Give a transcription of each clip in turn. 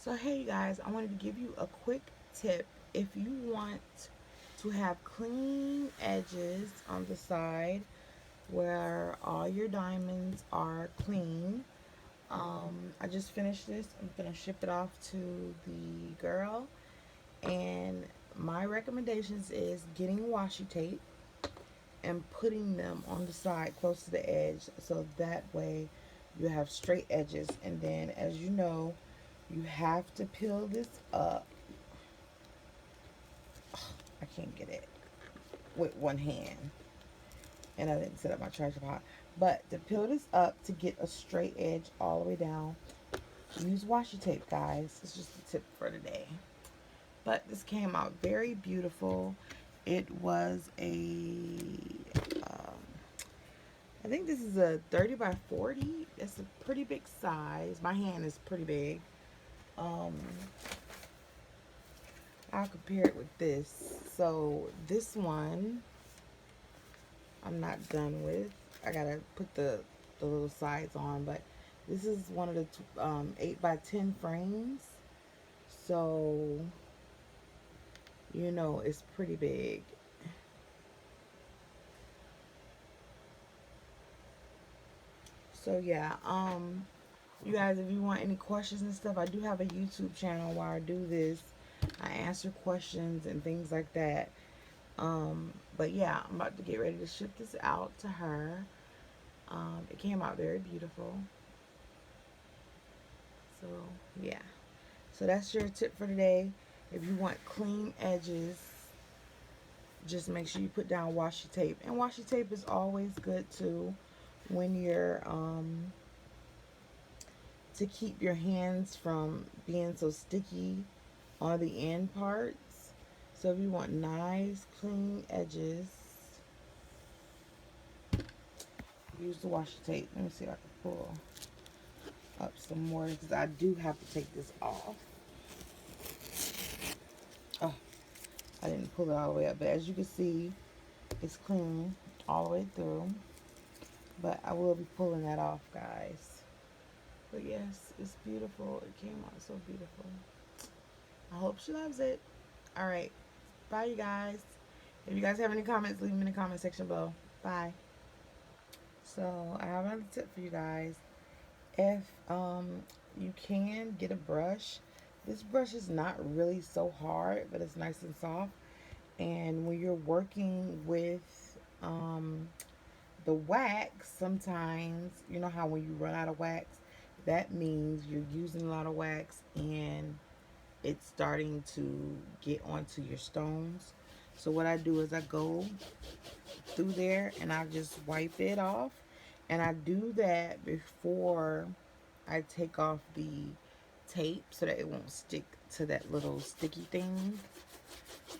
So hey you guys, I wanted to give you a quick tip. If you want to have clean edges on the side where all your diamonds are clean, I just finished this. I'm gonna ship it off to the girl, and my recommendations is getting washi tape and putting them on the side close to the edge, so that way you have straight edges. And then, as you know, you have to peel this up. I can't get it with one hand, and I didn't set up my tripod. But to peel this up to get a straight edge all the way down, use washi tape, guys. It's just a tip for today. But this came out very beautiful. It was um, I think this is a 30 by 40. It's a pretty big size. My hand is pretty big. Um, I'll compare it with this. So this one I'm not done with. I gotta put the little sides on, but this is one of the 8 by 10 frames. So you know it's pretty big. So yeah, you guys, if you want any questions and stuff, I do have a YouTube channel where I do this. I answer questions and things like that. But yeah, I'm about to get ready to ship this out to her. It came out very beautiful. So yeah. So that's your tip for today. If you want clean edges, just make sure you put down washi tape. And washi tape is always good too when you're to keep your hands from being so sticky on the end parts. So if you want nice clean edges, use the washi tape. Let me see if I can pull up some more because I do have to take this off. Oh, I didn't pull it all the way up, but as you can see, it's clean all the way through. But I will be pulling that off, guys. But yes, it's beautiful. It came out so beautiful. I hope she loves it. All right. Bye, you guys. If you guys have any comments, leave them in the comment section below. Bye. So I have another tip for you guys. If you can get a brush, this brush is not really so hard, but it's nice and soft. And when you're working with the wax, sometimes you know how when you run out of wax, that means you're using a lot of wax and it's starting to get onto your stones. So what I do is I go through there and I just wipe it off, and I do that before I take off the tape so that it won't stick to that little sticky thing.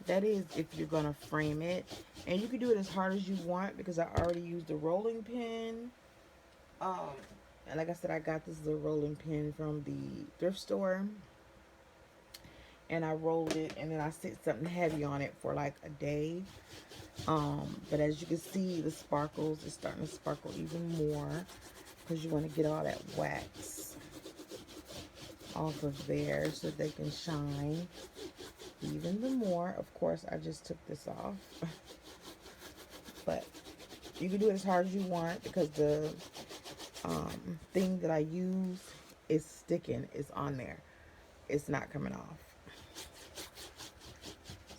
That is if you're gonna frame it, and you can do it as hard as you want because I already used the rolling pin. um and like I said, I got this little rolling pin from the thrift store, and I rolled it, and then I set something heavy on it for like a day. But as you can see, the sparkles is starting to sparkle even more because you want to get all that wax off of there so they can shine even the more. Of course, I just took this off. But you can do it as hard as you want because the thing that I use is sticking. It's on there. It's not coming off.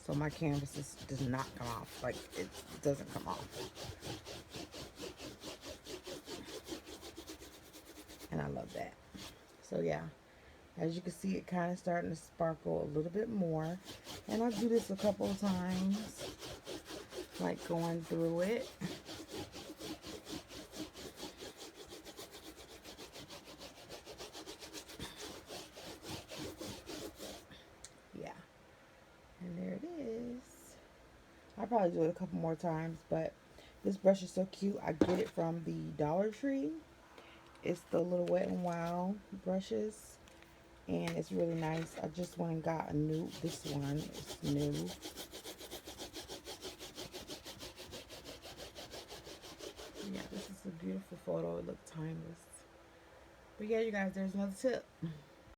So my canvas does not come off. Like, it doesn't come off. And I love that. So yeah, as you can see, it kind of starting to sparkle a little bit more. And I do this a couple of times, like going through it. Yeah, and there it is. I'll probably do it a couple more times, but this brush is so cute. I get it from the Dollar Tree. It's the little Wet n Wild brushes, and it's really nice. I just went and got this one is new. Yeah, this is a beautiful photo. It looked timeless. But yeah, you guys, there's another tip.